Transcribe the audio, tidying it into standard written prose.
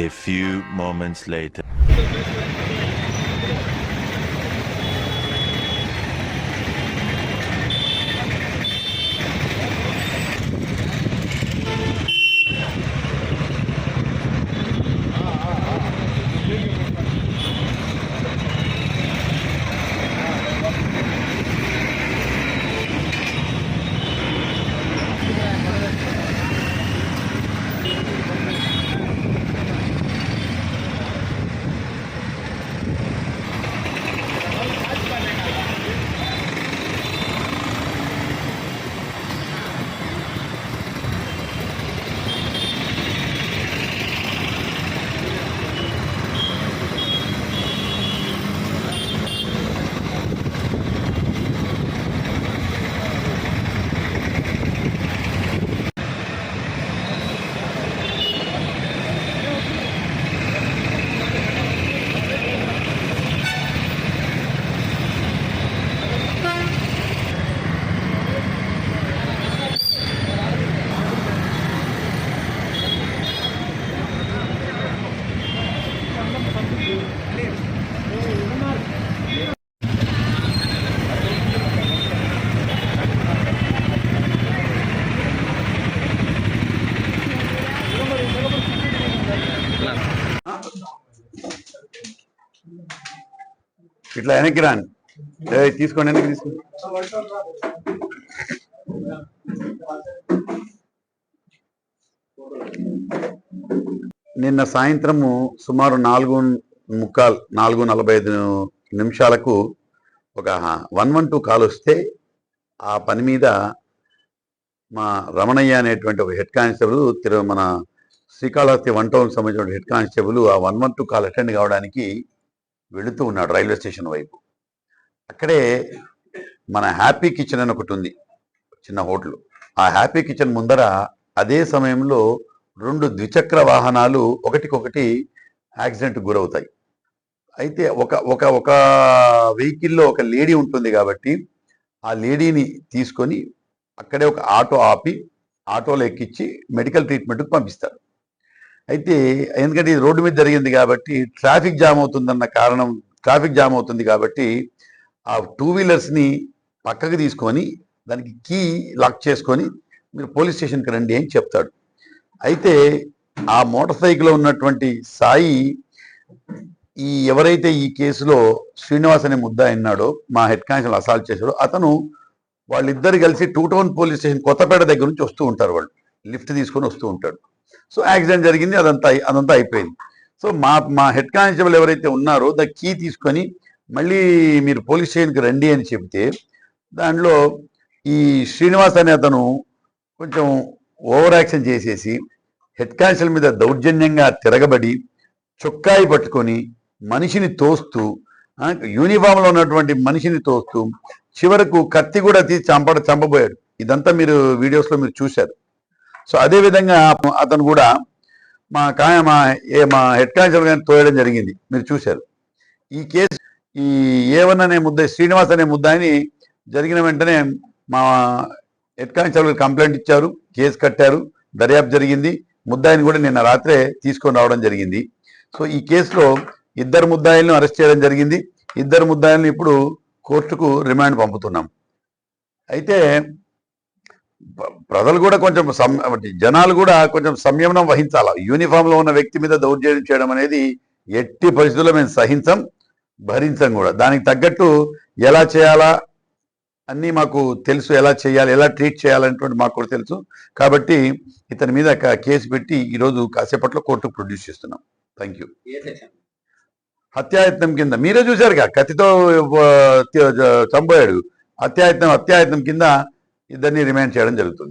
A few moments later. ఇట్లా వెనక్కి రాని తీసుకోండి, వెనక్కి తీసుకోండి. నిన్న సాయంత్రము సుమారు 4:45 ఒక 112 కాల్ వస్తే ఆ పని మీద మా రమణయ్య అనేటువంటి ఒక హెడ్ కానిస్టేబుల్ మన శ్రీకాళహస్తి 1 టౌన్ సంబంధించిన హెడ్ కానిస్టేబుల్ ఆ 112 కాల్ అటెండ్ కావడానికి వెళుతూ ఉన్నాడు రైల్వే స్టేషన్ వైపు. అక్కడే మన హ్యాపీ కిచెన్ అని ఒకటి ఉంది, చిన్న హోటల్. ఆ హ్యాపీ కిచెన్ ముందర అదే సమయంలో 2 ద్విచక్ర వాహనాలు ఒకటికొకటి యాక్సిడెంట్ గురవుతాయి. అయితే ఒక ఒక ఒక వెహికల్లో ఒక లేడీ ఉంటుంది కాబట్టి ఆ లేడీని తీసుకొని అక్కడే ఒక ఆటో ఆపి ఆటోలో ఎక్కించి మెడికల్ ట్రీట్మెంట్కి పంపిస్తారు. అయితే ఎందుకంటే ఇది రోడ్డు మీద జరిగింది కాబట్టి ట్రాఫిక్ జామ్ అవుతుంది కాబట్టి ఆ 2 వీలర్స్ని పక్కకు తీసుకొని దానికి కీ లాక్ చేసుకొని మీరు పోలీస్ స్టేషన్కి రండి అని చెప్తాడు. అయితే ఆ మోటార్ సైకిల్లో ఉన్నటువంటి సాయి ఎవరైతే ఈ కేసులో శ్రీనివాస్ అనే ముద్దాయి ఉన్నాడో, మా హెడ్ కానిస్టేబుల్ అసాల్ట్ చేశాడో, వాళ్ళిద్దరు కలిసి 2 టౌన్ పోలీస్ స్టేషన్ కొత్తపేట దగ్గర నుంచి వస్తూ ఉంటారు. వాళ్ళు లిఫ్ట్ తీసుకొని వస్తూ ఉంటాడు. సో యాక్సిడెంట్ జరిగింది, అదంతా అయిపోయింది. సో మా హెడ్ కానిస్టేబుల్ ఎవరైతే ఉన్నారో ద కీ తీసుకొని మళ్ళీ మీరు పోలీస్ స్టేషన్కి రండి అని చెప్తే దానిలో ఈ శ్రీనివాస్ అనే అతను కొంచెం ఓవర్ యాక్షన్ చేసేసి హెడ్ కానిస్టేబుల్ మీద దౌర్జన్యంగా తిరగబడి చొక్కాయి పట్టుకొని మనిషిని తోస్తూ, యూనిఫామ్లో ఉన్నటువంటి మనిషిని తోస్తూ చివరకు కత్తి కూడా తీసి చంపబోయాడు. ఇదంతా మీరు వీడియోస్లో మీరు చూశారు. సో అదేవిధంగా అతను కూడా మా హెడ్ కానిస్టేబుల్ గారిని తోయడం జరిగింది, మీరు చూశారు. ఈ కేసు ఈ A1 అనే శ్రీనివాస్ అనే ముద్దాయిని జరిగిన వెంటనే మా హెడ్ కానిస్టేబుల్ కంప్లైంట్ ఇచ్చారు, కేసు కట్టారు, దర్యాప్తు జరిగింది. ముద్దాయిని కూడా నిన్న రాత్రే తీసుకొని రావడం జరిగింది. సో ఈ కేసులో 2 ముద్దాయిలను అరెస్ట్ చేయడం జరిగింది. 2 ముద్దాయిలను ఇప్పుడు కోర్టుకు రిమాండ్ పంపుతున్నాం. అయితే ప్రజలు కూడా కొంచెం జనాలు కూడా కొంచెం సంయమనం వహించాల. యూనిఫామ్లో ఉన్న వ్యక్తి మీద దౌర్జన్యం చేయడం అనేది ఎట్టి పరిస్థితుల్లో మేము భరించం కూడా. దానికి తగ్గట్టు ఎలా చేయాలా అన్నీ మాకు తెలుసు, ఎలా చేయాలి, ఎలా ట్రీట్ చేయాలనేటువంటి మాకు కూడా తెలుసు. కాబట్టి ఇతని మీద కేసు పెట్టి ఈరోజు కాసేపట్లో కోర్టుకు ప్రొడ్యూస్ చేస్తున్నాం. Thank you. హత్యాయత్నం కింద మీరే చూశారుగా, కత్తితో చంపోయాడు. హత్యాయత్నం కింద 2 రిమాండ్ చేయడం జరుగుతుంది.